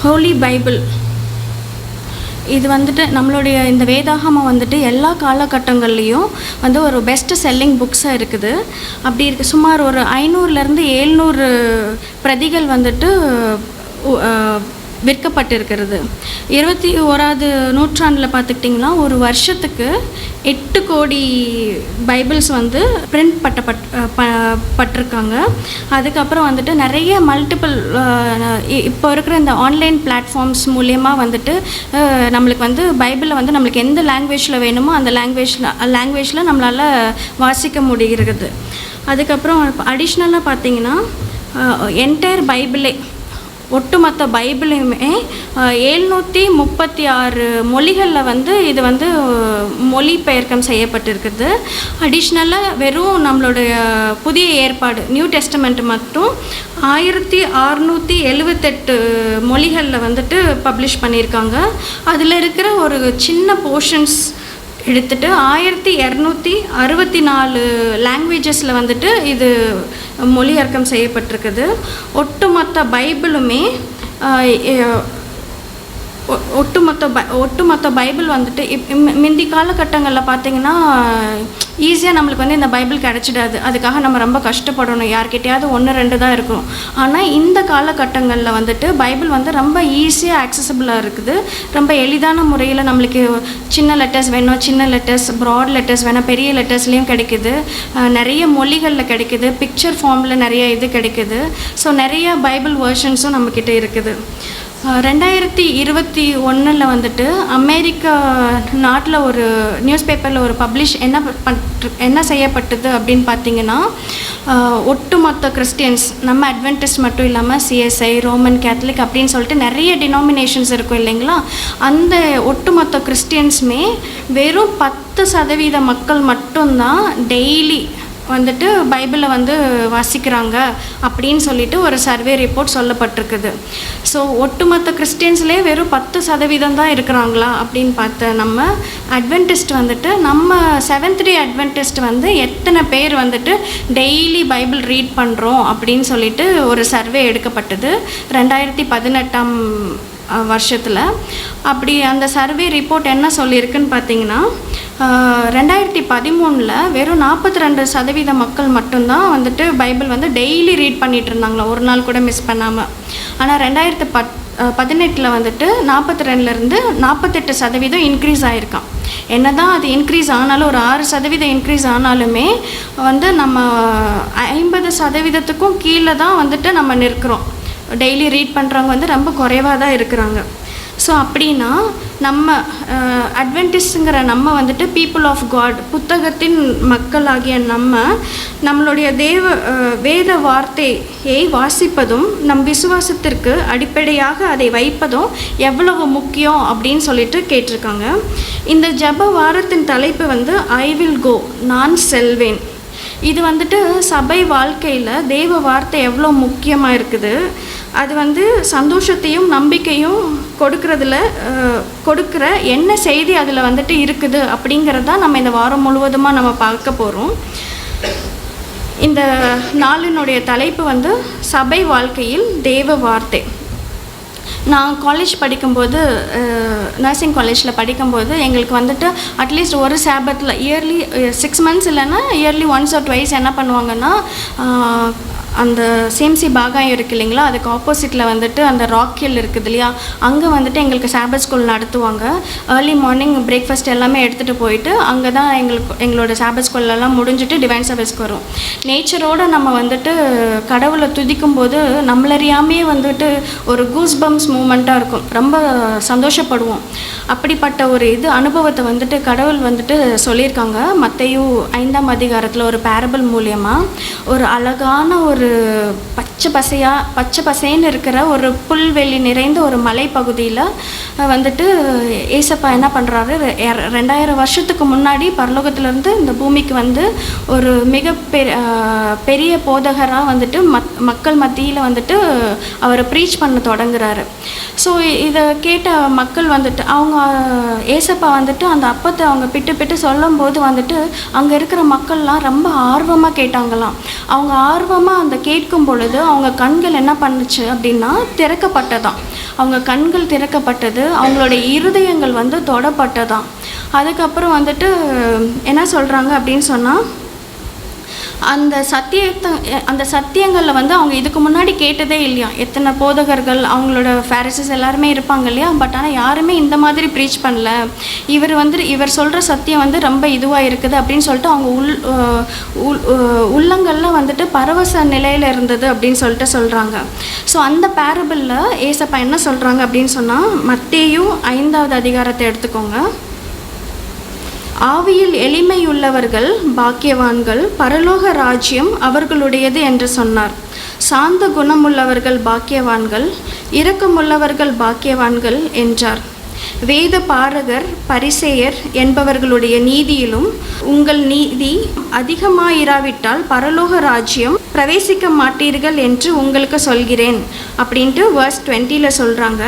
Holi Bible இது வந்துட்டு நம்மளுடைய இந்த வேதாகமம் வந்துட்டு எல்லா காலகட்டங்கள்லேயும் வந்து ஒரு பெஸ்ட் செல்லிங் புக்ஸாக இருக்குது. அப்படி இருக்குது. சுமார் ஒரு 500லேருந்து 700 பிரதிகள் வந்துட்டு விற்கப்பட்டிருக்கிறது. 21வது நூற்றாண்டில் பார்த்துக்கிட்டிங்கன்னா ஒரு வருஷத்துக்கு 8 கோடி பைபிள்ஸ் வந்து பிரிண்ட் பட்டிருக்காங்க. அதுக்கப்புறம் வந்துட்டு நிறைய மல்டிபிள் இப்போ இருக்கிற இந்த ஆன்லைன் பிளாட்ஃபார்ம்ஸ் மூலயமா வந்துட்டு நம்மளுக்கு வந்து பைபிளை வந்து நம்மளுக்கு எந்த லாங்குவேஜில் வேணுமோ அந்த லாங்குவேஜில் நம்மளால் வாசிக்க முடிகிறது. அதுக்கப்புறம் அடிஷ்னலாக பார்த்திங்கன்னா என்டையர் பைபிளே ஒட்டுமொத்த பைபிளையுமே 736 மொழிகளில் வந்து இது வந்து மொழிபெயர்க்கம் செய்யப்பட்டிருக்குது. அடிஷ்னலாக வெறும் நம்மளுடைய புதிய ஏற்பாடு நியூ டெஸ்டமெண்ட் மட்டும் 1678 மொழிகளில் வந்துட்டு பப்ளிஷ் பண்ணியிருக்காங்க. அதில் இருக்கிற ஒரு சின்ன போர்ஷன்ஸ் எடுத்துகிட்டு 1264 லாங்குவேஜஸில் வந்துட்டு இது மொழியாக்கம் செய்யப்பட்டிருக்குது. ஒட்டுமொத்த பைபிளுமே ஒட்டுமொத்த பைபிள் வந்துட்டு முந்தி காலகட்டங்களில் பார்த்திங்கன்னா ஈஸியாக நம்மளுக்கு வந்து இந்த பைபிள் கிடச்சிடாது. அதுக்காக நம்ம ரொம்ப கஷ்டப்படணும். யார்கிட்டையாவது 1-2 தான் இருக்கும். ஆனால் இந்த காலகட்டங்களில் வந்துட்டு பைபிள் வந்து ரொம்ப ஈஸியாக ஆக்சசபிளாக இருக்குது. ரொம்ப எளிதான முறையில் நம்மளுக்கு சின்ன லெட்டர்ஸ் வேணும், சின்ன லெட்டர்ஸ், ப்ராட் லெட்டர்ஸ் வேணும், பெரிய லெட்டர்ஸ்லேயும் கிடைக்குது. நிறைய மொழிகளில் கிடைக்குது. பிக்சர் ஃபார்மில் நிறைய இது கிடைக்குது. ஸோ நிறைய பைபிள் வேர்ஷன்ஸும் நம்மக்கிட்ட இருக்குது. 2021 வந்துட்டு அமெரிக்கா நாட்டில் ஒரு நியூஸ் பேப்பரில் ஒரு பப்ளிஷ் என்ன செய்யப்பட்டது அப்படின்னு பார்த்திங்கன்னா, ஒட்டுமொத்த கிறிஸ்டியன்ஸ் நம்ம அட்வென்டிஸ்ட் மட்டும் இல்லாமல் சிஎஸ்ஐ, ரோமன் கேத்தலிக் அப்படின்னு சொல்லிட்டு நிறைய டினாமினேஷன்ஸ் இருக்கும் இல்லைங்களா. அந்த ஒட்டுமொத்த கிறிஸ்டியன்ஸுமே வெறும் 10% மக்கள் மட்டும்தான் டெய்லி வந்துட்டு பைபிளை வந்து வாசிக்கிறாங்க அப்படின்னு சொல்லிட்டு ஒரு சர்வே ரிப்போர்ட் சொல்லப்பட்டிருக்குது. ஸோ ஒட்டுமொத்த கிறிஸ்டியன்ஸ்லேயே வெறும் 10% தான் இருக்கிறாங்களா அப்படின்னு பார்த்த நம்ம அட்வென்டிஸ்ட் வந்துட்டு நம்ம செவன்த் டே அட்வென்டிஸ்ட் வந்து எத்தனை பேர் வந்துட்டு டெய்லி பைபிள் ரீட் பண்ணுறோம் அப்படின்னு சொல்லிட்டு ஒரு சர்வே எடுக்கப்பட்டது 2018 வருஷத்தில். அப்படி அந்த சர்வே ரிப்போர்ட் என்ன சொல்லியிருக்குன்னு பார்த்தீங்கன்னா, 2013 வெறும் 42% மக்கள் மட்டும்தான் வந்துட்டு பைபிள் வந்து டெய்லி ரீட் பண்ணிகிட்டு இருந்தாங்களா, ஒரு நாள் கூட மிஸ் பண்ணாமல். ஆனால் 2018 வந்துட்டு 42லேருந்து 48% இன்க்ரீஸ் ஆகிருக்கான். என்ன தான் அது இன்க்ரீஸ் ஆனாலும் ஒரு 6% இன்க்ரீஸ் ஆனாலுமே வந்து நம்ம 50%க்கும் கீழே தான் வந்துட்டு நம்ம நிற்கிறோம். டெய்லி ரீட் பண்ணுறவங்க வந்து ரொம்ப குறைவாக தான் இருக்கிறாங்க. ஸோ அப்படின்னா நம்ம அட்வென்டிஸ்ட்டுங்கிற நம்ம வந்துட்டு பீப்புள் ஆஃப் காட், புத்தகத்தின் மக்களாகிய நம்மளுடைய வேத வார்த்தையை வாசிப்பதும் நம் விசுவாசத்திற்கு அடிப்படையாக அதை வைப்பதும் எவ்வளவு முக்கியம் அப்படின்னு சொல்லிட்டு கேட்டிருக்காங்க. இந்த ஜெப வாரத்தின் தலைப்பு வந்து ஐ வில் கோ, நான் செல்வேன். இது வந்துட்டு சபை வாழ்க்கையில் தேவ வார்த்தை எவ்வளோ முக்கியமாக இருக்குது. அது வந்து சந்தோஷத்தையும் நம்பிக்கையும் கொடுக்குற என்ன செய்தி அதில் வந்துட்டு இருக்குது அப்படிங்கிறது தான் நம்ம இந்த வாரம் முழுவதுமாக நம்ம பார்க்க போகிறோம். இந்த நாளினுடைய தலைப்பு வந்து சபை வாழ்க்கையில் தேவ வார்த்தை. நான் காலேஜ் படிக்கும்போது, நர்சிங் காலேஜில் படிக்கும்போது எங்களுக்கு வந்துட்டு அட்லீஸ்ட் ஒரு சாபத்தில் இயர்லி 6 months இல்லைன்னா இயர்லி ஒன்ஸ் ஆர் ட்வைஸ் என்ன பண்ணுவாங்கன்னா, அந்த சேம்சி பாகாயம் இருக்குது இல்லைங்களா, அதுக்கு ஆப்போசிட்டில் வந்துட்டு அந்த ராக் ஹில் இருக்குது இல்லையா, அங்கே வந்துட்டு எங்களுக்கு சாபத் ஸ்கூல் நடத்துவாங்க. ஏர்லி மார்னிங் பிரேக்ஃபாஸ்ட் எல்லாமே எடுத்துகிட்டு போயிட்டு அங்கே தான் எங்களோட சாபத் ஸ்கூல்லலாம் முடிஞ்சுட்டு டிவைன் சர்வீஸ்க்கு வரும். நேச்சரோடு நம்ம வந்துட்டு கடவுளை துதிக்கும் போது நம்மளறியாமே வந்துட்டு ஒரு கூஸ் பம்ஸ் மூமெண்ட்டாக இருக்கும். ரொம்ப சந்தோஷப்படுவோம். அப்படிப்பட்ட ஒரு அனுபவத்தை வந்துட்டு கடவுள் வந்துட்டு சொல்லியிருக்காங்க. மத்தேயு 5ஆம் அதிகாரத்தில் ஒரு பேரபிள் மூலியமாக ஒரு அழகான ஒரு பச்சை பசேன்னு இருக்கிற ஒரு புல்வெளி நிறைந்த ஒரு மலைப்பகுதியில் வந்துட்டு ஏசப்பா என்ன பண்ணுறாரு, 2000 வருஷத்துக்கு முன்னாடி பரலோகத்திலேருந்து இந்த பூமிக்கு வந்து ஒரு பெரிய போதகராக வந்துட்டு மக்கள் மத்தியில் வந்துட்டு அவரை ப்ரீச் பண்ண தொடங்குறாரு. ஸோ இதை கேட்ட மக்கள் வந்துட்டு அவங்க ஏசப்பா வந்துட்டு அந்த அப்பத்தை அவங்க பிட்டு சொல்லும்போது வந்துட்டு அங்கே இருக்கிற மக்கள்லாம் ரொம்ப ஆர்வமாக கேட்டாங்களாம். அவங்க ஆர்வமாக அந்த அதை கேட்கும் பொழுது அவங்க கண்கள் என்ன பண்ணுச்சு அப்படின்னா திறக்கப்பட்டதாம். அவங்க கண்கள் திறக்கப்பட்டது, அவங்களுடைய இருதயங்கள் வந்து தொடப்பட்டதாம். அதுக்கப்புறம் வந்துட்டு என்ன சொல்கிறாங்க அப்படின்னு சொன்னால், அந்த சத்தியங்களில் வந்து அவங்க இதுக்கு முன்னாடி கேட்டதே இல்லையா. எத்தனை போதகர்கள் அவங்களோட ஃபேரிசஸ் எல்லாருமே இருப்பாங்க இல்லையா, பட் ஆனால் யாருமே இந்த மாதிரி ப்ரீச் பண்ணல. இவர் சொல்கிற சத்தியம் வந்து ரொம்ப இதுவாக இருக்குது அப்படின்னு சொல்லிட்டு அவங்க உள்ளங்களில் வந்துட்டு பரவச நிலையில் இருந்தது அப்படின்னு சொல்லிட்டு சொல்கிறாங்க. ஸோ அந்த பேரபிளில் ஏசப்பா என்ன சொல்கிறாங்க அப்படின்னு சொன்னால், மத்தேயு 5வது அதிகாரத்தை எடுத்துக்கோங்க. ஆவியில் எளிமையுள்ளவர்கள் பாக்கியவான்கள், பரலோக ராஜ்யம் அவர்களுடையது என்று சொன்னார். சாந்த குணமுள்ளவர்கள் பாக்கியவான்கள், இரக்கமுள்ளவர்கள் பாக்கியவான்கள் என்றார். வேத பாரகர் பரிசேயர் என்பவர்களுடைய நீதியிலும் உங்கள் நீதி அதிகமாயிராவிட்டால் பரலோக ராஜ்யம் பிரவேசிக்க மாட்டீர்கள் என்று உங்களுக்கு சொல்கிறேன் அப்படின்ட்டு வேர்ஸ் 20 சொல்கிறாங்க.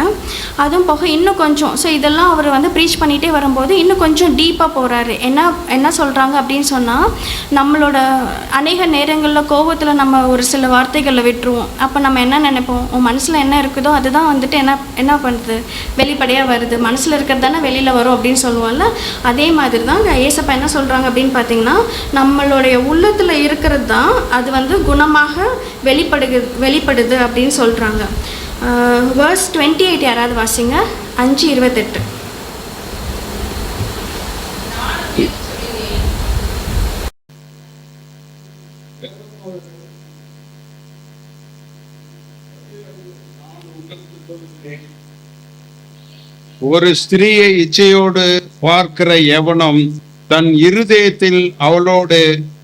அதுவும் போக இன்னும் கொஞ்சம், ஸோ இதெல்லாம் அவர் வந்து ப்ரீச் பண்ணிகிட்டே வரும்போது இன்னும் கொஞ்சம் டீப்பாக போகிறாரு. என்ன சொல்கிறாங்க அப்படின்னு சொன்னால், நம்மளோட அநேக நேரங்களில் கோபத்தில் நம்ம ஒரு சில வார்த்தைகளில் விட்டுருவோம். அப்போ நம்ம என்ன நினைப்போம், உன் மனசில் என்ன இருக்குதோ அதுதான் வந்துட்டு என்ன பண்ணுது, வெளிப்படையாக வருது, மனசில் இருக்கிறது தானே வெளியில் வரும் அப்படின்னு சொல்லுவோம்ல. அதே மாதிரி தான் ஏசப்பா என்ன சொல்கிறாங்க அப்படின்னு பார்த்தீங்கன்னா, நம்மளுடைய உள்ளத்தில் இருக்கிறது தான் அது வந்து குணமாக வெளிப்படுது அப்படின்னு சொல்கிறாங்க. வேர்ஸ் 28 யாராவது வாசிங்க, 5:28. ஒரு ஸ்திரீயை இச்சையோடு பார்க்கிற எவனும் தன் இருதயத்தில் அவளோடு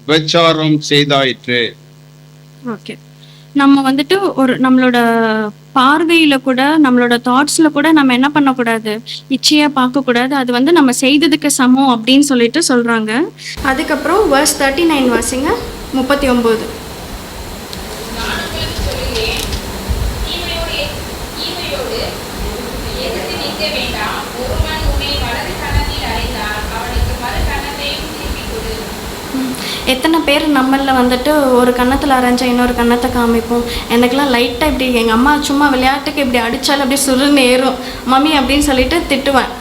விபச்சாரம் செய்தாயிற்று. ஓகே, நம்ம வந்துட்டு நம்மளோட பார்வையில் கூட, நம்மளோட தாட்ஸில் கூட நம்ம என்ன பண்ணக்கூடாது, இச்சையாக பார்க்கக்கூடாது. அது வந்து நம்ம செய்ததுக்கு சமம் அப்படின்னு சொல்லிட்டு சொல்கிறாங்க. அதுக்கப்புறம் வேர்ஸ் 39 வாசிங்க, 39. எத்தனை பேர் நம்மளில் வந்துட்டு ஒரு கன்னத்தில் அரைஞ்சா இன்னொரு கன்னத்தை காமிப்போம். எனக்குலாம் லைட்டாக இப்படி எங்கள் அம்மா சும்மா விளையாட்டுக்கு இப்படி அடித்தாலும் அப்படியே சுருன்னு ஏறும் மம்மி அப்படின்னு சொல்லிட்டு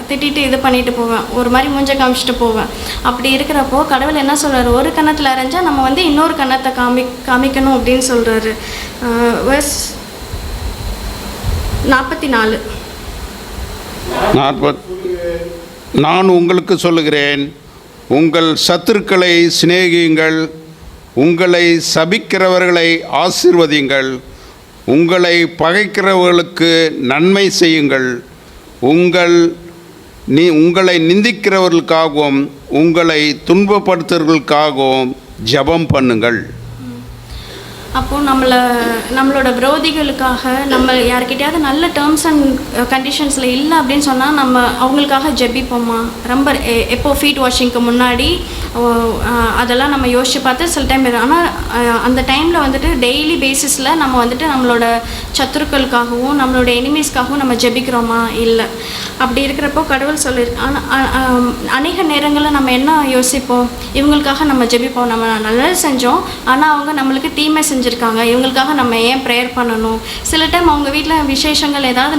திட்டிட்டு இது பண்ணிட்டு போவேன், ஒரு மாதிரி மூஞ்ச காமிச்சிட்டு போவேன். அப்படி இருக்கிறப்போ கடவுள் என்ன சொல்கிறாரு, ஒரு கன்னத்தில் அரைஞ்சா நம்ம வந்து இன்னொரு கன்னத்தை காமிக்கணும் அப்படின்னு சொல்கிறாரு. வெர்ஸ் 44. நான் உங்களுக்கு சொல்லுகிறேன், உங்கள் சத்துருக்களை சிநேகியுங்கள், உங்களை சபிக்கிறவர்களை ஆசீர்வதியுங்கள், உங்களை பகைக்கிறவர்களுக்கு நன்மை செய்யுங்கள், உங்களை நிந்திக்கிறவர்களுக்காகவும் உங்களை துன்பப்படுத்துவர்களுக்காகவும் ஜெபம் பண்ணுங்கள். அப்போது நம்மளோட விரோதிகளுக்காக நம்ம யார்கிட்டையாவது நல்ல டேர்ம்ஸ் அண்ட் கண்டிஷன்ஸில் இல்லை அப்படின்னு சொன்னால் நம்ம அவங்களுக்காக ஜெபிப்போமா? ரொம்ப எப்போ ஃபீட் வாஷிங்க்கு முன்னாடி அதெல்லாம் நம்ம யோசித்து பார்த்து சில டைம். ஆனால் அந்த டைமில் வந்துட்டு டெய்லி பேசிஸில் நம்ம வந்துட்டு நம்மளோட சத்துருக்களுக்காகவும் நம்மளோட எனிமீஸ்க்காகவும் நம்ம ஜெபிக்கிறோமா? இல்லை. அப்படி இருக்கிறப்போ கடவுள் அநேக நேரங்களில் நம்ம என்ன யோசிப்போம், இவங்களுக்காக நம்ம ஜெபிப்போம், நம்ம நல்லது செஞ்சோம் ஆனால் அவங்க நம்மளுக்கு தீமை செஞ்சுருக்காங்க, இவங்களுக்காக நம்ம ஏன் ப்ரேயர் பண்ணணும். சில டைம் அவங்க வீட்டில் விசேஷங்கள் ஏதாவது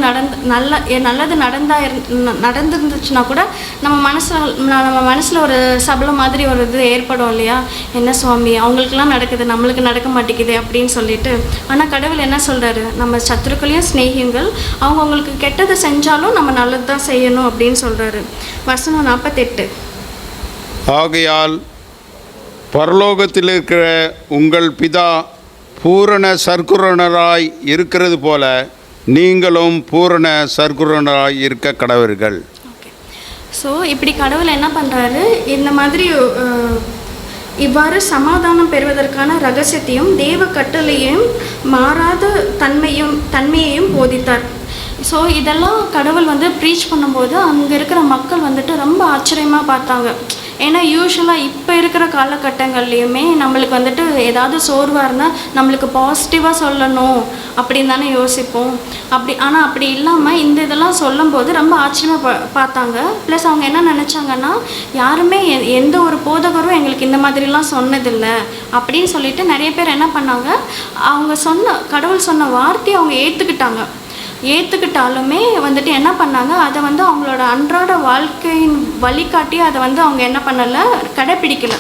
நல்லது நடந்துருந்துச்சுன்னா கூட நம்ம மனசில் ஒரு சபலம் மாதிரி ஒரு இது ஏற்படும் இல்லையா, என்ன சுவாமி அவங்களுக்குலாம் நடக்குது நம்மளுக்கு நடக்க மாட்டேங்குது அப்படின்னு சொல்லிட்டு. ஆனால் கடவுள் என்ன சொல்கிறாரு, நம்ம சத்துருக்களையும் சிநேகியுங்கள், அவங்க உங்களுக்கு கெட்டதை செஞ்சாலும் நம்ம நல்லது தான் செய்யணும் அப்படின்னு சொல்கிறாரு. வசனம் 48. ஆகையால் பரலோகத்தில் இருக்கிற உங்கள் பிதா பூரண சர்க்குணராய் இருக்கிறது போல நீங்களும் பூரண சர்க்குணராய் இருக்க கடவர்கள். ஓகே, ஸோ இப்படி கடவுள் என்ன பண்ணுறாரு, இந்த மாதிரி இவ்வாறு சமாதானம் பெறுவதற்கான ரகசியத்தையும் தேவ கட்டளையும் மாறாத தன்மையையும் போதித்தார். ஸோ இதெல்லாம் கடவுள் வந்து ப்ரீச் பண்ணும்போது அங்கே இருக்கிற மக்கள் வந்துட்டு ரொம்ப ஆச்சரியமாக பார்த்தாங்க. ஏன்னா யூஸ்வலாக இப்போ இருக்கிற காலகட்டங்கள்லையுமே நம்மளுக்கு வந்துட்டு ஏதாவது சோர்வாக இருந்தால் நம்மளுக்கு பாசிட்டிவாக சொல்லணும் அப்படின்னு தானே யோசிப்போம். ஆனால் அப்படி இல்லாமல் இந்த இதெல்லாம் சொல்லும்போது ரொம்ப ஆச்சரியமாக பார்த்தாங்க. ப்ளஸ் அவங்க என்ன நினச்சாங்கன்னா, யாருமே எந்த ஒரு போதகரும் எங்களுக்கு இந்த மாதிரிலாம் சொன்னதில்லை அப்படின்னு சொல்லிட்டு நிறைய பேர் என்ன பண்ணாங்க, அவங்க கடவுள் சொன்ன வார்த்தையை அவங்க ஏற்றுக்கிட்டாலுமே வந்துட்டு என்ன பண்ணாங்க, அதை வந்து அவங்களோட அன்றாட வாழ்க்கையின் வழிகாட்டி அதை வந்து அவங்க என்ன பண்ணலை, கடைப்பிடிக்கலை.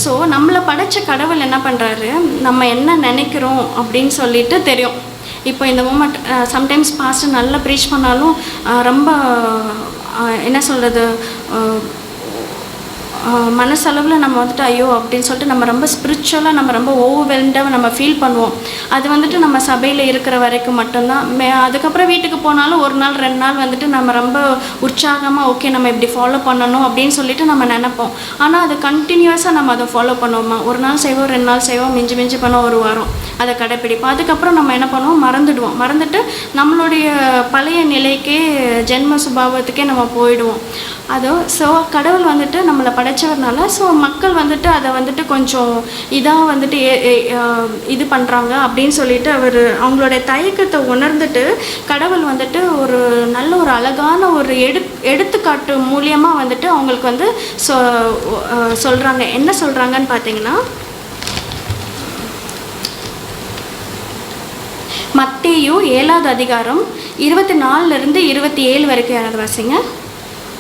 ஸோ நம்மளை படைச்ச கடவுள் என்ன பண்ணுறாரு, நம்ம என்ன நினைக்கிறோம் அப்படின்னு சொல்லிட்டு தெரியும். இப்போ இந்த மூமெண்ட் சம்டைம்ஸ் பாஸ்டர் நல்லா ப்ரீச் பண்ணாலும் ரொம்ப என்ன சொல்கிறது, மனசளவில் நம்ம வந்துட்டு ஐயோ அப்படின்னு சொல்லிட்டு நம்ம ரொம்ப ஸ்பிரிச்சுவலாக நம்ம ரொம்ப ஓவர்வெல்டாக நம்ம ஃபீல் பண்ணுவோம். அது வந்துட்டு நம்ம சபையில் இருக்கிற வரைக்கும் மட்டும்தான். அதுக்கப்புறம் வீட்டுக்கு போனாலும் ஒரு நாள் 2 நாள் வந்துட்டு நம்ம ரொம்ப உற்சாகமாக ஓகே நம்ம இப்படி ஃபாலோ பண்ணணும் அப்படின்னு சொல்லிட்டு நம்ம நினைப்போம். ஆனால் அது கண்டினியூஸாக நம்ம அதை ஃபாலோ பண்ணுவோமா, ஒரு நாள் செய்வோம், 2 நாள் செய்வோம், மிஞ்சி பண்ணோம், ஒரு வாரம் அதை கடைப்பிடிப்போம். அதுக்கப்புறம் நம்ம என்ன பண்ணுவோம், மறந்துட்டு நம்மளுடைய பழைய நிலைக்கே ஜென்ம சுபாவத்துக்கே நம்ம போயிடுவோம். ஸோ கடவுள் வந்துட்டு நம்மளை படைச்சவர்னால ஸோ மக்கள் வந்துட்டு அதை வந்துட்டு கொஞ்சம் இதாக வந்துட்டு இது பண்ணுறாங்க அப்படின்னு சொல்லிட்டு அவங்களுடைய தயக்கத்தை உணர்ந்துட்டு கடவுள் வந்துட்டு ஒரு நல்ல ஒரு அழகான ஒரு எடுத்துக்காட்டு மூலியமாக வந்துட்டு அவங்களுக்கு வந்து சொல்கிறாங்க. என்ன சொல்கிறாங்கன்னு பார்த்தீங்கன்னா, மத்தேயு 7வது அதிகாரம் 24 27 வரைக்கும் யாராவது வாசிங்க.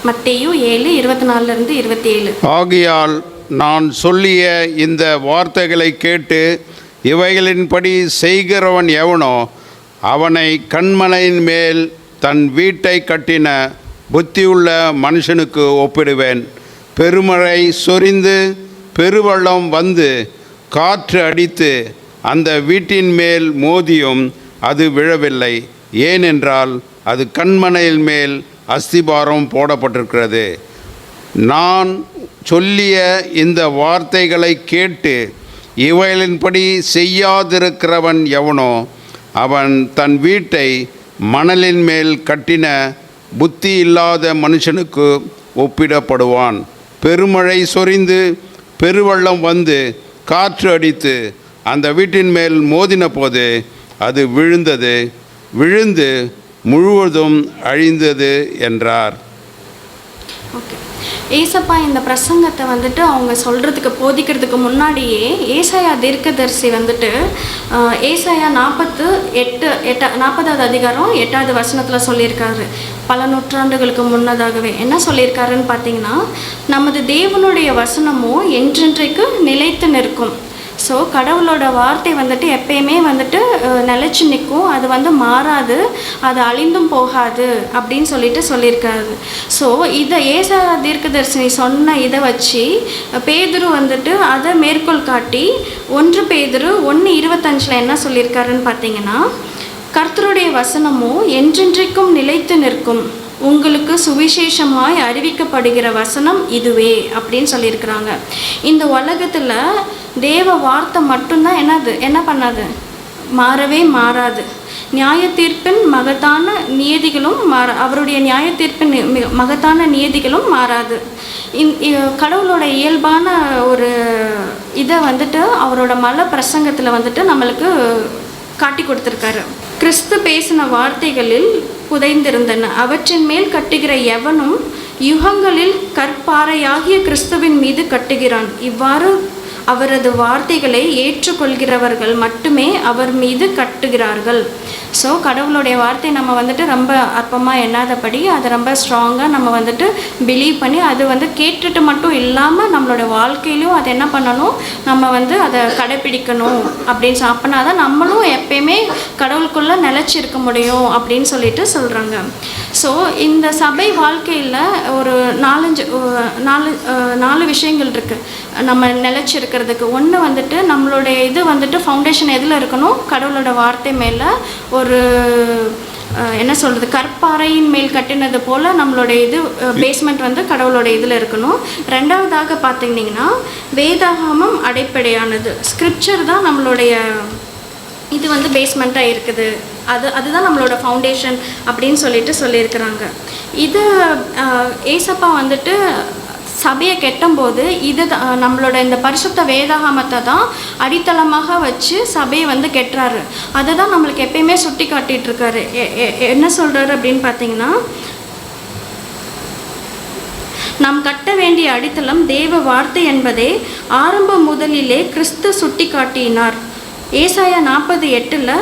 மத்தேயு 7 24 27. ஆகையால் நான் சொல்லிய இந்த வார்த்தைகளை கேட்டு இவைகளின்படி செய்கிறவன் எவனோ அவனை கன்மலையின் மேல் தன் வீட்டை கட்டின புத்தியுள்ள மனுஷனுக்கு ஒப்பிடுவேன். பெருமழை சொரிந்து பெருவெள்ளம் வந்து காற்று அடித்து அந்த வீட்டின் மேல் மோதியும் அது விழவில்லை. ஏனென்றால் அது கன்மலையின் மேல் அஸ்திபாரம் போடப்பட்டிருக்கிறது. நான் சொல்லிய இந்த வார்த்தைகளை கேட்டு இவைகளின்படி செய்யாதிருக்கிறவன் எவனோ அவன் தன் வீட்டை மணலின் மேல் கட்டின புத்தி இல்லாத மனுஷனுக்கு ஒப்பிடப்படுவான். பெருமழை சொரிந்து பெருவெள்ளம் வந்து காற்று அடித்து அந்த வீட்டின் மேல் மோதின போது அது விழுந்து முழுவதும் அழிந்தது என்றார். ஓகே, ஏசப்பா இந்த பிரசங்கத்தை வந்துட்டு அவங்க சொல்கிறதுக்கு போதிக்கிறதுக்கு முன்னாடியே ஏசாயா தீர்க்கதரிசி வந்துட்டு ஏசாயா 40வது அதிகாரம் 8வது வசனத்தில் சொல்லியிருக்காரு. பல நூற்றாண்டுகளுக்கு முன்னதாகவே என்ன சொல்லியிருக்காருன்னு பார்த்தீங்கன்னா, நமது தேவனுடைய வசனமோ என்றென்றைக்கு நிலைத்து நிற்கும். ஸோ கடவுளோட வார்த்தை வந்துட்டு எப்பயுமே வந்துட்டு நிலச்சி நிற்கும், அது வந்து மாறாது, அது அழிந்தும் போகாது அப்படின்னு சொல்லியிருக்காரு. ஸோ இதை ஏசாயா தீர்க்கதரிசி சொன்ன இதை வச்சு பேதுரு வந்துட்டு அதை மேற்கோள் காட்டி 1 பேதுரு 1:25 என்ன சொல்லியிருக்காருன்னு பார்த்தீங்கன்னா, கர்த்தருடைய வசனமோ என்றென்றைக்கும் நிலைத்து நிற்கும், உங்களுக்கு சுவிசேஷமாய் அறிவிக்கப்படுகிற வசனம் இதுவே அப்படின்னு சொல்லியிருக்கிறாங்க. இந்த உலகத்தில் தேவ வார்த்தை மட்டும்தான் என்ன பண்ணாது, மாறவே மாறாது. நியாய தீர்ப்பின் மகத்தான நியதிகளும் அவருடைய நியாய தீர்ப்பின் மகத்தான நியதிகளும் மாறாது. கடவுளோட இயல்பான ஒரு இதை வந்துட்டு அவரோட மலை பிரசங்கத்தில் வந்துட்டு நம்மளுக்கு காட்டி கொடுத்துருக்காரு. கிறிஸ்து பேசின வார்த்தைகளில் புதைந்திருந்தன, அவற்றின் மேல் கட்டுகிற எவனும் யுகங்களில் கற்பாறையாகிய கிறிஸ்துவின் மீது கட்டுகிறான். இவ்வாறு அவரது வார்த்தைகளை ஏற்றுக்கொள்கிறவர்கள் மட்டுமே அவர் மீது கட்டுகிறார்கள். ஸோ கடவுளுடைய வார்த்தை நம்ம வந்துட்டு ரொம்ப அற்பமாக எண்ணாதபடி அதை ரொம்ப ஸ்ட்ராங்காக நம்ம வந்துட்டு பிலீவ் பண்ணி அது வந்து கேட்டுட்டு மட்டும் இல்லாமல் நம்மளோட வாழ்க்கையிலும் அதை என்ன பண்ணணும், நம்ம வந்து அதை கடைப்பிடிக்கணும் அப்படின்னு அப்போனா தான் நம்மளும் எப்பயுமே கடவுளுக்குள்ளே நிலச்சிருக்க முடியும் அப்படின்னு சொல்லிட்டு சொல்கிறாங்க. ஸோ இந்த சபை வாழ்க்கையில் ஒரு 4 விஷயங்கள் இருக்குது நம்ம நிலச்சிருக்கிறதுக்கு. ஒன்று வந்துட்டு நம்மளுடைய இது வந்துட்டு ஃபவுண்டேஷன் எதில் இருக்கணும், கடவுளோட வார்த்தை மேலே ஒரு என்ன சொல்கிறது, கற்பாறையின் மேல் கட்டினது போல் நம்மளுடைய இது பேஸ்மெண்ட் வந்து கடவுளோட இதில் இருக்கணும். ரெண்டாவதாக பார்த்திங்கன்னா வேதாகமம் அடிப்படையானது, ஸ்கிரிப்சர் தான் நம்மளுடைய இது வந்து பேஸ்மெண்ட்டாக இருக்குது, அதுதான் நம்மளோட ஃபவுண்டேஷன் அப்படின்னு சொல்லியிருக்கிறாங்க. இது ஏசப்பா வந்துட்டு சபையை கெட்டும்போது இது நம்மளோட இந்த பரிசுத்த வேதாகமத்தை தான் அடித்தளமாக வச்சு சபையை வந்து கெட்டுறாரு. அதை தான் நம்மளுக்கு எப்பயுமே சுட்டி காட்டிகிட்டு இருக்காரு. என்ன சொல்கிறாரு அப்படின்னு பார்த்தீங்கன்னா, நாம் கட்ட வேண்டிய அடித்தளம் தேவ வார்த்தை என்பதை ஆரம்ப முதலிலே கிறிஸ்து சுட்டி காட்டினார். ஏசாயா 40:8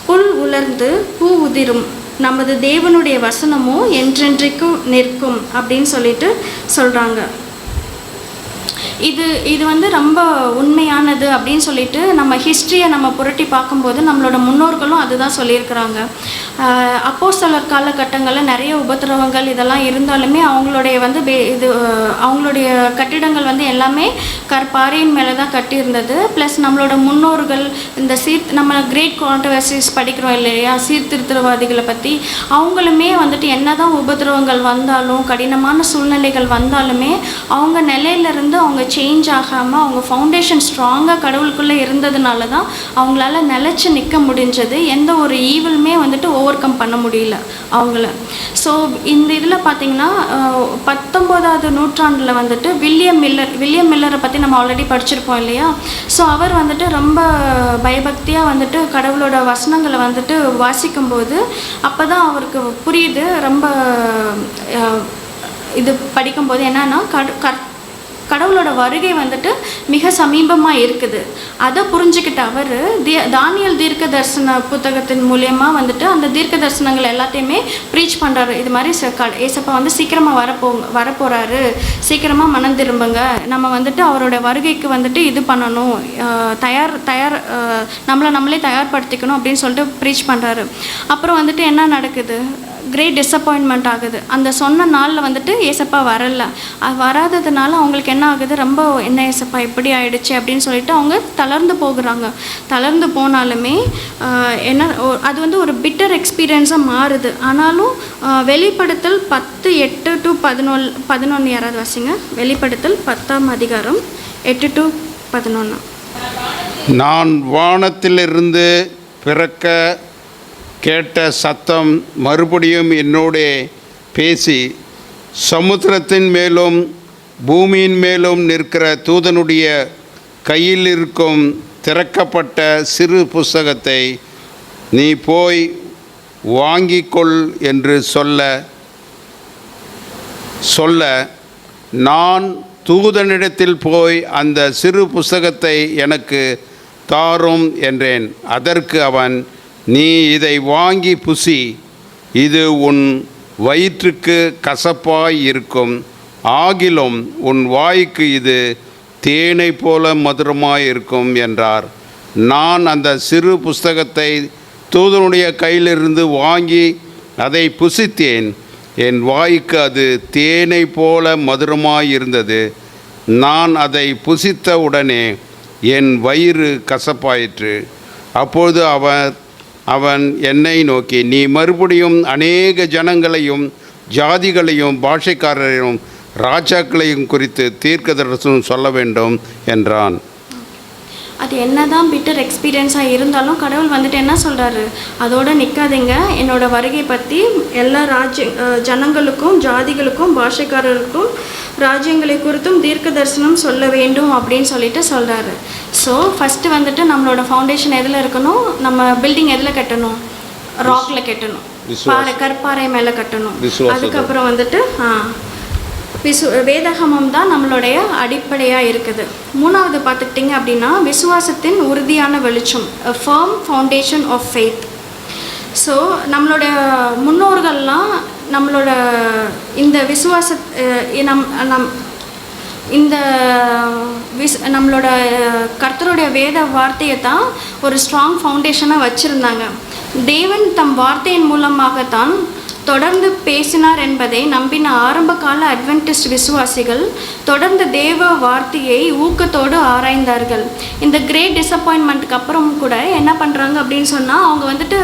புல் உலர்ந்து பூ உதிரும், நமது தேவனுடைய வசனமோ என்றென்றைக்கும் நிற்கும் அப்படின்னு சொல்லிட்டு சொல்கிறாங்க. இது வந்து ரொம்ப உண்மையானது அப்படின்னு சொல்லிட்டு நம்ம ஹிஸ்ட்ரியை நம்ம புரட்டி பார்க்கும்போது நம்மளோட முன்னோர்களும் அதுதான் சொல்லியிருக்கிறாங்க. அப்போஸ்தலர் காலகட்டங்களில் நிறைய உபத்திரவங்கள் இதெல்லாம் இருந்தாலுமே அவங்களுடைய வந்து அவங்களுடைய கட்டிடங்கள் வந்து எல்லாமே கற்பாறையின் மேலே தான் கட்டியிருந்தது. ப்ளஸ் நம்மளோட முன்னோர்கள் இந்த நம்ம கிரேட் கான்ட்ரவர்சிஸ் படிக்கிறோம் இல்லையா, சீர்திருத்தவாதிகளை பற்றி, அவங்களுமே வந்துட்டு என்ன தான் உபத்திரவங்கள் வந்தாலும் கடினமான சூழ்நிலைகள் வந்தாலுமே அவங்க நிலையிலேருந்து அவங்க சேஞ்ச் ஆகாமல் அவங்க ஃபவுண்டேஷன் ஸ்ட்ராங்காக கடவுளுக்குள்ளே இருந்ததுனால தான் அவங்களால நிலச்சி நிற்க முடிஞ்சது. எந்த ஒரு ஈவிலுமே வந்துட்டு ஓவர் கம் பண்ண முடியல அவங்கள. ஸோ இந்த இதில் பார்த்திங்கன்னா 19ஆவது நூற்றாண்டில் வந்துட்டு வில்லியம் மில்லரை பற்றி நம்ம ஆல்ரெடி படிச்சிருப்போம் இல்லையா. ஸோ அவர் வந்துட்டு ரொம்ப பயபக்தியாக வந்துட்டு கடவுளோட வசனங்களை வந்துட்டு வாசிக்கும்போது அப்போ தான் அவருக்கு புரியுது. ரொம்ப இது படிக்கும்போது என்னன்னா கடவுளோட வருகை வந்துட்டு மிக சமீபமாக இருக்குது. அதை புரிஞ்சுக்கிட்ட அவர் தானியல் தீர்க்க தரிசன புத்தகத்தின் மூலியமாக வந்துட்டு அந்த தீர்க்க தரிசனங்கள் எல்லாத்தையுமே ப்ரீச் பண்ணுறாரு. இது மாதிரி ஏசப்பா வந்து சீக்கிரமாக வரப்போகிறாரு, சீக்கிரமாக மனம் திரும்புங்க, நம்ம வந்துட்டு அவரோட வருகைக்கு வந்துட்டு இது பண்ணணும், நம்மளே தயார்படுத்திக்கணும் அப்படின்னு சொல்லிட்டு ப்ரீச் பண்ணுறாரு. அப்புறம் வந்துட்டு என்ன நடக்குது, கிரேட் டிஸப்பாயின்மெண்ட் ஆகுது. அந்த சொன்ன நாளில் வந்துட்டு ஏசப்பா வராததுனால அவங்களுக்கு என்ன ஆகுது, ரொம்ப என்ன ஏசப்பா இப்படி ஆயிடுச்சு அப்படின்னு சொல்லிட்டு அவங்க தளர்ந்து போகிறாங்க. தளர்ந்து போனாலுமே அது வந்து ஒரு பிட்டர் எக்ஸ்பீரியன்ஸாக மாறுது. ஆனாலும் வெளிப்படுத்தல் 10:8-11 யாராவது வாசிங்க. வெளிப்படுத்தல் 10ஆம் அதிகாரம் 8-11. நான் வானத்திலிருந்து பிறக்க கேட்ட சத்தம் மறுபடியும் என்னோடே பேசி, சமுத்திரத்தின் மேலும் பூமியின் மேலும் நிற்கிற தூதனுடைய கையில் இருக்கும் திறக்கப்பட்ட சிறு புஸ்தகத்தை நீ போய் வாங்கிக்கொள் என்று சொல்ல நான் தூதனிடத்தில் போய் அந்த சிறு புஸ்தகத்தை எனக்கு தாரும் என்றேன். அதற்கு அவன், நீ இதை வாங்கி புசி, இது உன் வயிற்றுக்கு கசப்பாய் இருக்கும், ஆகிலும் உன் வாய்க்கு இது தேனை போல மதுரமாய் இருக்கும் என்றார். நான் அந்த சிறு புஸ்தகத்தை தூதனுடைய கையிலிருந்து வாங்கி அதை புசித்தேன். என் வாய்க்கு அது தேனை போல மதுரமாய் இருந்தது. நான் அதை புசித்த உடனே என் வயிறு கசப்பாயிற்று. அப்பொழுது அவன் என்னை நோக்கி, நீ மறுபடியும் அநேக ஜனங்களையும் ஜாதிகளையும் பாஷைக்காரரையும் ராஜாக்களையும் குறித்து தீர்க்க தரிசனம் சொல்ல வேண்டும் என்றான். அது என்ன தான் பிட்டர் எக்ஸ்பீரியன்ஸாக இருந்தாலும் கடவுள் வந்துட்டு என்ன சொல்கிறாரு, அதோடு நிற்காதீங்க, என்னோட வருகை பற்றி எல்லா ஜனங்களுக்கும் ஜாதிகளுக்கும் பாஷைக்காரருக்கும் ராஜ்யங்களை குறித்தும் தீர்க்க தரிசனம் சொல்ல வேண்டும் அப்படின்னு சொல்லிட்டு சொல்கிறாரு. ஸோ ஃபஸ்ட்டு வந்துட்டு நம்மளோட ஃபவுண்டேஷன் எதில் இருக்கணும், நம்ம பில்டிங் எதில் கட்டணும், ராக்கில் கட்டணும், கற்பாறை மேலே கட்டணும். அதுக்கப்புறம் வந்துட்டு வேதாகமம் தான் நம்மளுடைய அடிப்படையாக இருக்குது. மூணாவது பார்த்துக்கிட்டிங்க அப்படின்னா விசுவாசத்தின் உறுதியான வெளிச்சம், a firm foundation of faith. So நம்மளோட முன்னோர்கள்லாம் நம்மளோட இந்த நம்மளோட கர்த்தருடைய வேத வார்த்தையை தான் ஒரு ஸ்ட்ராங் ஃபவுண்டேஷனாக வச்சுருந்தாங்க. தேவன் தம் வார்த்தையின் மூலமாகத்தான் தொடர்ந்து பேசினார் என்பதை நம்பின ஆரம்ப கால அட்வென்டிஸ்ட் விசுவாசிகள் தொடர்ந்து தேவ வார்த்தையை ஊக்கத்தோடு ஆராய்ந்தார்கள். இந்த கிரேட் டிஸப்பாயின்மெண்ட்டுக்கு அப்புறம் கூட என்ன பண்ணுறாங்க அப்படின்னு சொன்னால், அவங்க வந்துட்டு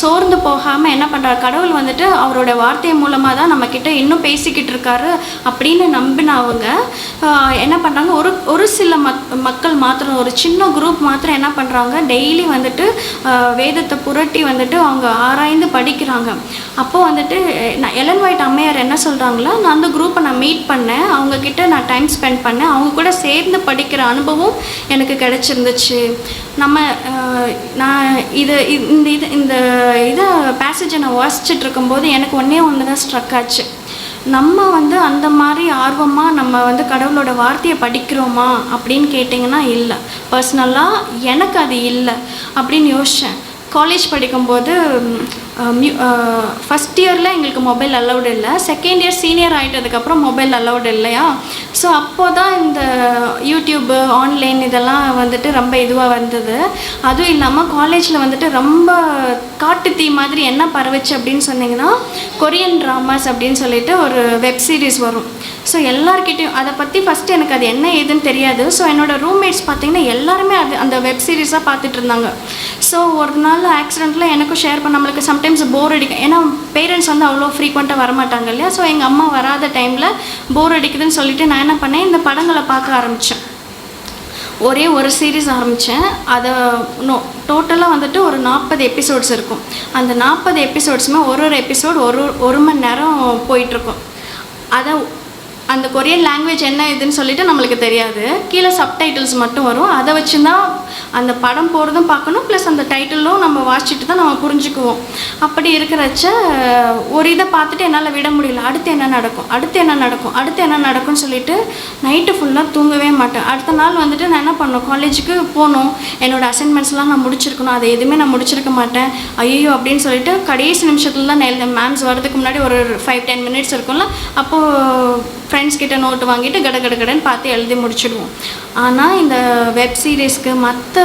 சோர்ந்து போகாமல் என்ன பண்ணுறாரு, கடவுள் வந்துட்டு அவரோட வார்த்தை மூலமாக தான் நம்மக்கிட்ட இன்னும் பேசிக்கிட்டு இருக்காரு அப்படின்னு நம்பினவங்க என்ன பண்ணுறாங்க, ஒரு சில மக்கள் மாத்திரம், ஒரு சின்ன குரூப் மாத்திரம் என்ன பண்ணுறாங்க, டெய்லி வந்துட்டு வேதத்தை புரட்டி வந்துட்டு அவங்க ஆராய்ந்து படிக்கிறாங்க. அப்போ வந்துட்டு நான் எலன் ஒயிட் அம்மையார் என்ன சொல்கிறாங்களோ, நான் அந்த குரூப்பை நான் மீட் பண்ணேன், அவங்கக்கிட்ட நான் டைம் ஸ்பெண்ட் பண்ணேன், அவங்க கூட சேர்ந்து படிக்கிற அனுபவம் எனக்கு கிடச்சிருந்துச்சு. நான் இந்த இதை பேசேஜை நான் வாசிச்சுட்டு இருக்கும்போது எனக்கு ஒன்று தான் ஸ்ட்ரக் ஆச்சு. நம்ம அந்த மாதிரி ஆர்வமாக நம்ம கடவுளோட வார்த்தையை படிக்கிறோமா அப்படின்னு கேட்டிங்கன்னா இல்லை. பர்சனலாக எனக்கு அது இல்லை அப்படின்னு யோசித்தேன். காலேஜ் படிக்கும்போது ஃபஸ்ட் இயரில் எங்களுக்கு மொபைல் அலௌடு இல்லை, செகண்ட் இயர் சீனியர் ஆகிட்டதுக்கப்புறம் மொபைல் அலௌடு இல்லையா. ஸோ அப்போ தான் இந்த யூடியூப்பு ஆன்லைன் இதெல்லாம் ரொம்ப இதுவாக வந்தது. அதுவும் இல்லாமல் காலேஜில் ரொம்ப காட்டு தீ மாதிரி என்ன பரவுச்சு அப்படின்னு சொன்னிங்கன்னா, கொரியன் ட்ராமாஸ் அப்படின்னு சொல்லிட்டு ஒரு வெப் சீரிஸ் வரும். ஸோ எல்லார்கிட்டையும் அதை பற்றி ஃபஸ்ட்டு எனக்கு அது என்ன ஏதுன்னு தெரியாது. ஸோ என்னோடய ரூம்மேட்ஸ் பார்த்திங்கன்னா எல்லாருமே அந்த வெப் சீரிஸாக பார்த்துட்டு இருந்தாங்க. ஸோ ஒரு நாள் ஆக்சிடெண்ட்டில் எனக்கும் ஷேர் பண்ண, நம்மளுக்கு சம்டைம்ஸ் போர் அடிக்கும், ஏன்னா பேரண்ட்ஸ் அவ்வளோ ஃப்ரீக்வெண்ட்டாக வரமாட்டாங்க இல்லையா. ஸோ எங்கள் அம்மா வராத டைமில் போர் அடிக்குதுன்னு சொல்லிட்டு நான் என்ன பண்ணேன், இந்த படங்களை பார்க்க ஆரம்பித்தேன். ஒரே ஒரு சீரீஸ் ஆரம்பித்தேன். அதை டோட்டலாக ஒரு 40 எபிசோட்ஸ் இருக்கும். அந்த 40 எபிசோட்ஸுமே ஒரு எபிசோட் ஒரு மணி நேரம் போயிட்டுருக்கும். அதை அந்த கொரியன் லாங்குவேஜ் என்ன இதுன்னு சொல்லிட்டு நம்மளுக்கு தெரியாது, கீழே சப்டைட்டில்ஸ் மட்டும் வரும். அதை வச்சு தான் அந்த படம் போகிறதும் பார்க்கணும், ப்ளஸ் அந்த டைட்டிலும் நம்ம வாசிச்சுட்டு தான் நம்ம புரிஞ்சுக்குவோம். அப்படி இருக்கிறச்ச ஒரு இதை பார்த்துட்டு என்னால் விட முடியல. அடுத்து என்ன நடக்கும்னு சொல்லிட்டு நைட்டு ஃபுல்லாக தூங்கவே மாட்டேன். அடுத்த நாள் நான் என்ன பண்ணணும், காலேஜுக்கு போகணும், என்னோடய அசைன்மெண்ட்ஸ்லாம் நான் முடிச்சிருக்கணும், அதை எதுவுமே நான் முடிச்சிருக்க மாட்டேன். ஐயோ அப்படின்னு சொல்லிட்டு கடைசி நிமிஷத்தில் தான் நான் எழுதேன். மேம்ஸ் வரதுக்கு முன்னாடி ஒரு 5-10 மினிட்ஸ் இருக்கும்ல, அப்போது ஃப்ரெண்ட்ஸ் கிட்ட நோட்டு வாங்கிட்டு கடன்னு பார்த்து எழுதி முடிச்சிடுவோம். ஆனால் இந்த வெப் சீரிஸ்க்கு மற்ற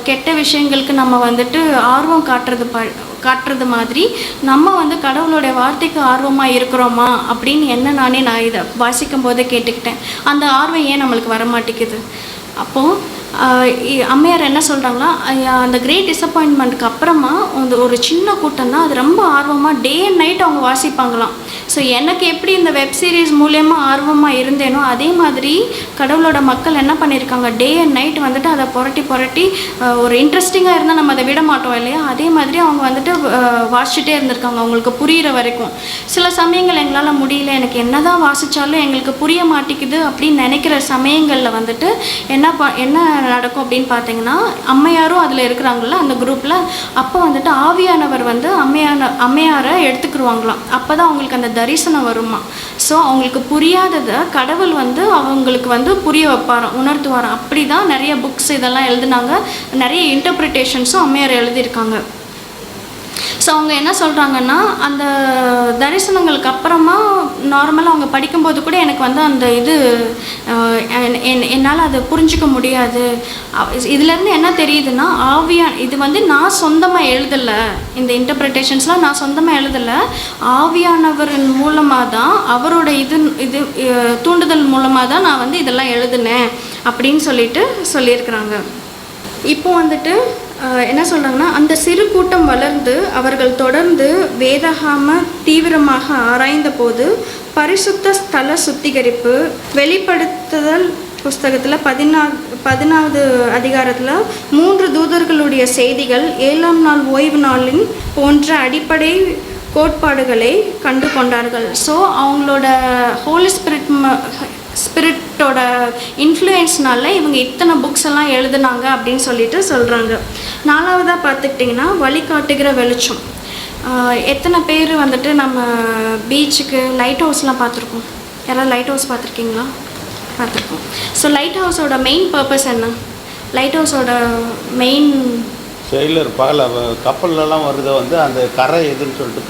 கெட்ட விஷயங்களுக்கு நம்ம ஆர்வம் காட்டுறது மாதிரி நம்ம கடவுளுடைய வார்த்தைக்கு ஆர்வமாக இருக்கிறோமா அப்படின்னு நான் இதை வாசிக்கும் போதே கேட்டுக்கிட்டேன். அந்த ஆர்வம் ஏன் நம்மளுக்கு வர மாட்டேங்குது? அப்போது அம்மையார் என்ன சொல்கிறாங்களா, அந்த கிரேட் டிசப்பாயின்மெண்ட்டுக்கு அப்புறமா ஒரு சின்ன கூட்டம் தான் அது ரொம்ப ஆர்வமாக டே அண்ட் நைட் அவங்க வாசிப்பாங்களாம். ஸோ எனக்கு எப்படி இந்த வெப் சீரிஸ் மூலயமா ஆர்வமாக இருந்தேனோ அதே மாதிரி கடவுளோட மக்கள் என்ன பண்ணியிருக்காங்க, டே அண்ட் நைட் அதை புரட்டி ஒரு இன்ட்ரெஸ்டிங்காக இருந்தால் நம்ம அதை விட மாட்டோம் இல்லையா, அதே மாதிரி அவங்க வாசிச்சுட்டே இருந்திருக்காங்க அவங்களுக்கு புரிகிற வரைக்கும். சில சமயங்கள் எங்களால் முடியல, எனக்கு என்ன தான் வாசித்தாலும் எங்களுக்கு புரிய மாட்டேங்குது அப்படின்னு நினைக்கிற சமயங்களில் என்ன நடக்கும் அப்படின்னு பார்த்தீங்கன்னா, அம்மையாரும் அதில் இருக்கிறாங்கள அந்த குரூப்பில். அப்போ ஆவியானவர் அம்மையாரை எடுத்துக்கிடுவாங்களாம். அப்போ தான் அவங்களுக்கு அந்த தரிசனம் வருமா. ஸோ அவங்களுக்கு புரியாததை கடவுள் அவங்களுக்கு புரிய வைப்பாராம், உணர்த்துவாராம். அப்படி தான் நிறைய புக்ஸ் இதெல்லாம் எழுதுனாங்க, நிறைய இன்டர்பிரிட்டேஷன்ஸும் அம்மையார் எழுதியிருக்காங்க. ஸோ அவங்க என்ன சொல்கிறாங்கன்னா, அந்த தரிசனங்களுக்கு அப்புறமா நார்மலாக அவங்க படிக்கும்போது கூட எனக்கு அந்த இது என்னால் அதை புரிஞ்சிக்க முடியாது. இதுலேருந்து என்ன தெரியுதுன்னா, இது நான் சொந்தமாக எழுதலை, இந்த இன்டர்பிரிட்டேஷன்ஸ்லாம் நான் சொந்தமாக எழுதலை, ஆவியானவரின் மூலமாக தான், அவரோட இது தூண்டுதல் மூலமாக தான் நான் இதெல்லாம் எழுதுனேன் அப்படின்னு சொல்லியிருக்கிறாங்க. இப்போ என்ன சொல்கிறாங்கன்னா, அந்த சிறு கூட்டம் வளர்ந்து அவர்கள் தொடர்ந்து வேதாகம தீவிரமாக ஆராய்ந்த போது பரிசுத்த ஸ்தல சுத்திகரிப்பு வெளிப்படுத்துதல் புஸ்தகத்தில் 14வது அதிகாரத்தில் 3 தூதர்களுடைய செய்திகள், 7ஆம் நாள் ஓய்வு நாளின் போன்ற அடிப்படை கோட்பாடுகளை கண்டு கொண்டார்கள். ஸோ அவங்களோட ஹோலி ஸ்பிரிட்டோட இன்ஃப்ளூயன்ஸ்னால இவங்க இத்தனை புக்ஸ் எல்லாம் எழுதுனாங்க அப்படின்னு சொல்கிறாங்க. 4வதாக பார்த்துக்கிட்டிங்கன்னா, வழிகாட்டுகிற வெளிச்சம். எத்தனை பேர் நம்ம பீச்சுக்கு லைட் ஹவுஸ்லாம் பார்த்துருக்கோம்? யாராவது லைட் ஹவுஸ் பார்த்துருக்கீங்களா? பார்த்துருக்கோம். ஸோ லைட் ஹவுஸோட மெயின் பர்பஸ் என்ன? லைட் ஹவுஸோட மெயின் செயலர் கப்பல்லாம் வருது அந்த கரை எதுன்னு சொல்லிட்டு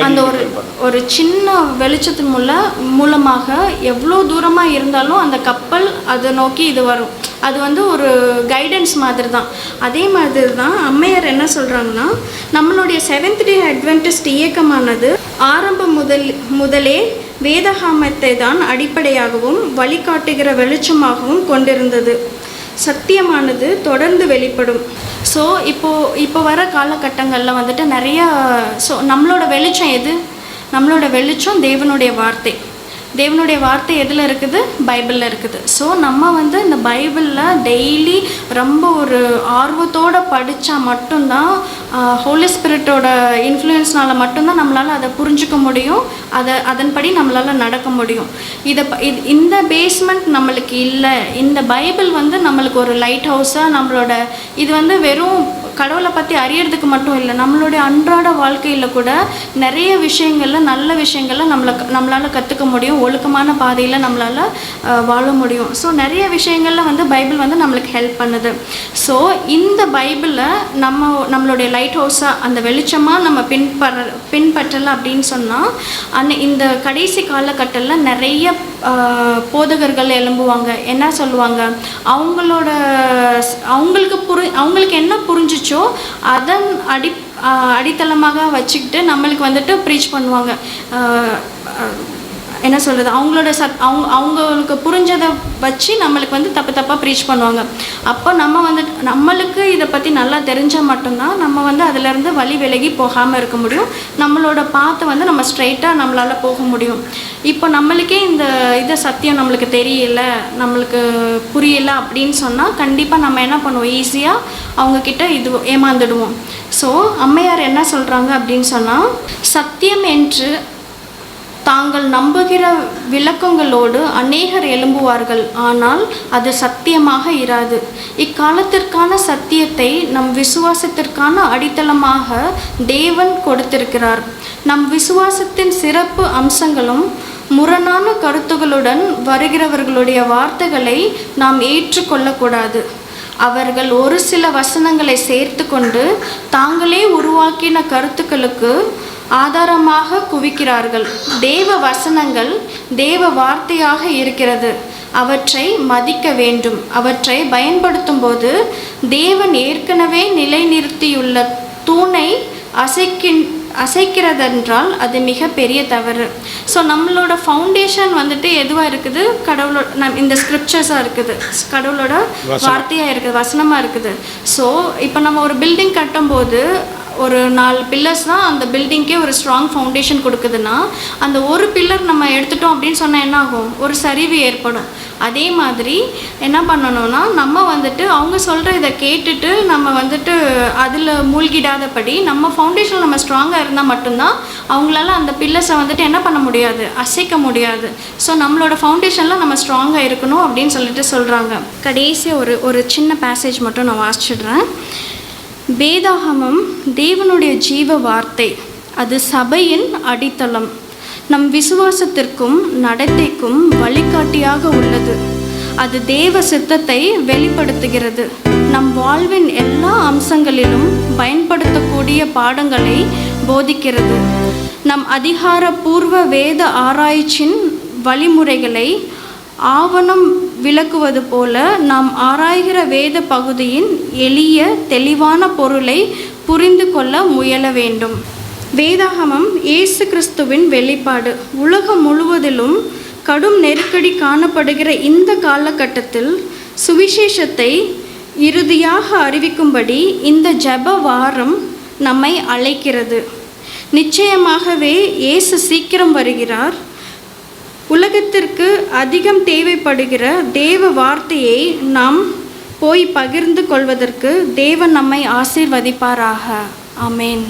அந்த ஒரு சின்ன வெளிச்சத்தின் மூலமாக எவ்வளோ தூரமாக இருந்தாலும் அந்த கப்பல் அதை நோக்கி இது வரும். அது ஒரு கைடன்ஸ் மாதிரி தான். அதே மாதிரி தான் அம்மையார் என்ன சொல்கிறாங்கன்னா, நம்மளுடைய 7th டே அட்வென்டிஸ்ட் இயக்கமானது ஆரம்பம் முதலே வேதாகமத்தை தான் அடிப்படையாகவும் வழிகாட்டுகிற வெளிச்சமாகவும் கொண்டிருந்தது. சத்தியமானது தொடர்ந்து வெளிப்படும். ஸோ இப்போ வர காலகட்டங்களில் நிறையா நம்மளோட வெளிச்சம் எது? நம்மளோட வெளிச்சம் தேவனுடைய வார்த்தை. தேவனுடைய வார்த்தை எதில் இருக்குது? பைபிளில் இருக்குது. ஸோ நம்ம இந்த பைபிளில் டெய்லி ரொம்ப ஒரு ஆர்வத்தோடு படித்தா மட்டும்தான் ஹோலி ஸ்பிரிட்டோட இன்ஃப்ளூயன்ஸ்னால மட்டும்தான் நம்மளால் அதை புரிஞ்சுக்க முடியும், அதன்படி நம்மளால் நடக்க முடியும். இந்த பேஸ்மெண்ட் நம்மளுக்கு இல்லை. இந்த பைபிள் வந்து நம்மளுக்கு ஒரு லைட் ஹவுஸாக நம்மளோட இது வந்து வெறும் கடவுளை பற்றி அறியறதுக்கு மட்டும் இல்லை, நம்மளுடைய அன்றாட வாழ்க்கையில் கூட நிறைய விஷயங்களில் நல்ல விஷயங்களில் நம்மளால் கற்றுக்க முடியும், ஒழுக்கமான பாதையில் நம்மளால் வாழ முடியும். ஸோ நிறைய விஷயங்களில் வந்து பைபிள் வந்து நம்மளுக்கு ஹெல்ப் பண்ணுது. ஸோ இந்த பைபிளை நம்மளுடைய லைட் ஹவுஸாக அந்த வெளிச்சமாக நம்ம பின்பற்றலை அப்படின்னு சொன்னால் இந்த கடைசி காலகட்டத்தில் நிறைய போதகர்கள் எழும்புவாங்க. என்ன சொல்லுவாங்க, அவங்களுக்கு என்ன புரிஞ்சிச்சோ அதன் அடித்தளமாக வச்சுக்கிட்டு நம்மளுக்கு வந்துட்டு ப்ரீச் பண்ணுவாங்க. என்ன சொல்கிறது, அவங்களுக்கு புரிஞ்சதை வச்சு நம்மளுக்கு வந்து தப்பாக ப்ரீச் பண்ணுவாங்க. அப்போ நம்ம வந்துட்டு நம்மளுக்கு இதை பற்றி நல்லா தெரிஞ்சால் மட்டும்தான் நம்ம வந்து அதிலேருந்து வழி விலகி போகாமல் இருக்க முடியும். நம்மளோட பாத்தை வந்து நம்ம ஸ்ட்ரைட்டாக நம்மளால் போக முடியும். இப்போ நம்மளுக்கே இந்த சத்தியம் நம்மளுக்கு தெரியல, நம்மளுக்கு புரியல அப்படின்னு சொன்னால் கண்டிப்பாக நம்ம என்ன பண்ணுவோம், ஈஸியாக அவங்கக்கிட்ட ஏமாந்துடுவோம். ஸோ அம்மையார் என்ன சொல்கிறாங்க அப்படின்னு சொன்னால், சத்தியம் என்று தாங்கள் நம்புகிற விளக்கங்களோடு அநேகர் எழும்புவார்கள், ஆனால் அது சத்தியமாக இராது. இக்காலத்திற்கான சத்தியத்தை நம் விசுவாசத்திற்கான அடித்தளமாக தேவன் கொடுத்திருக்கிறார். நம் விசுவாசத்தின் சிறப்பு அம்சங்களும் முரணான கருத்துகளுடன் வருகிறவர்களுடைய வார்த்தைகளை நாம் ஏற்றுக்கொள்ளக்கூடாது. அவர்கள் ஒரு சில வசனங்களை சேர்த்து கொண்டு தாங்களே உருவாக்கின கருத்துக்களுக்கு ஆதாரமாக குவிக்கிறார்கள். தேவ வசனங்கள் தேவ வார்த்தையாக இருக்கிறது. அவற்றை மதிக்க வேண்டும். அவற்றை பயன்படுத்தும் போது தேவன் ஏற்கனவே நிலைநிறுத்தியுள்ள தூணை அசைக்கிறதென்றால் அது மிக பெரிய தவறு. ஸோ நம்மளோட ஃபவுண்டேஷன் வந்துட்டு எதுவாக இருக்குது, கடவுளோட இந்த ஸ்கிரிப்சர்ஸாக இருக்குது, கடவுளோட வார்த்தையாக இருக்குது, வசனமாக இருக்குது. ஸோ இப்போ நம்ம ஒரு பில்டிங் கட்டும்போது ஒரு 4 பில்லர்ஸ் தான் அந்த பில்டிங்க்கே ஒரு ஸ்ட்ராங் ஃபவுண்டேஷன் கொடுக்குதுன்னா, அந்த ஒரு பில்லர் நம்ம எடுத்துட்டோம் அப்படின்னு சொன்னால் என்ன ஆகும், ஒரு சரிவு ஏற்படும். அதே மாதிரி என்ன பண்ணணும்னா, நம்ம வந்துட்டு அவங்க சொல்கிற இதை கேட்டுட்டு நம்ம வந்துட்டு அதில் மூழ்கிடாதபடி நம்ம ஃபவுண்டேஷன் நம்ம ஸ்ட்ராங்காக இருந்தால் மட்டும்தான் அவங்களால அந்த பில்லர்ஸை வந்துட்டு என்ன பண்ண முடியாது, அசைக்க முடியாது. ஸோ நம்மளோட ஃபவுண்டேஷனில் நம்ம ஸ்ட்ராங்காக இருக்கணும் அப்படின்னு சொல்லிட்டு சொல்கிறாங்க. கடைசியாக ஒரு சின்ன பேசேஜ் மட்டும் நான் வாசிச்சிடுறேன். வேதாகமம் தேவனுடைய ஜீவ வார்த்தை, அது சபையின் அடித்தளம், நம் விசுவாசத்திற்கும் நடத்தைக்கும் வழிகாட்டியாக உள்ளது. அது தேவ சித்தத்தை வெளிப்படுத்துகிறது. நம் வாழ்வின் எல்லா அம்சங்களிலும் பயன்படுத்தக்கூடிய பாடங்களை போதிக்கிறது. நம் அதிகாரப்பூர்வ வேத ஆராய்ச்சியின் வழிமுறைகளை ஆவணம் விளக்குவது போல நாம் ஆராய்கிற வேத பகுதியின் எளிய தெளிவான பொருளை புரிந்து கொள்ள முயல வேண்டும். வேதாகமம் இயேசு கிறிஸ்துவின் வெளிப்பாடு. உலகம் முழுவதிலும் கடும் நெருக்கடி காணப்படுகிற இந்த காலகட்டத்தில் சுவிசேஷத்தை இறுதியாக அறிவிக்கும்படி இந்த ஜெப வாரம் நம்மை அழைக்கிறது. நிச்சயமாகவே இயேசு சீக்கிரம் வருகிறார். உலகத்திற்கு அதிகம் தேவைப்படுகிற தேவ வார்த்தையை நாம் போய் பகிர்ந்து கொள்வதற்கு தேவன் நம்மை ஆசீர்வதிப்பாராக. ஆமேன்.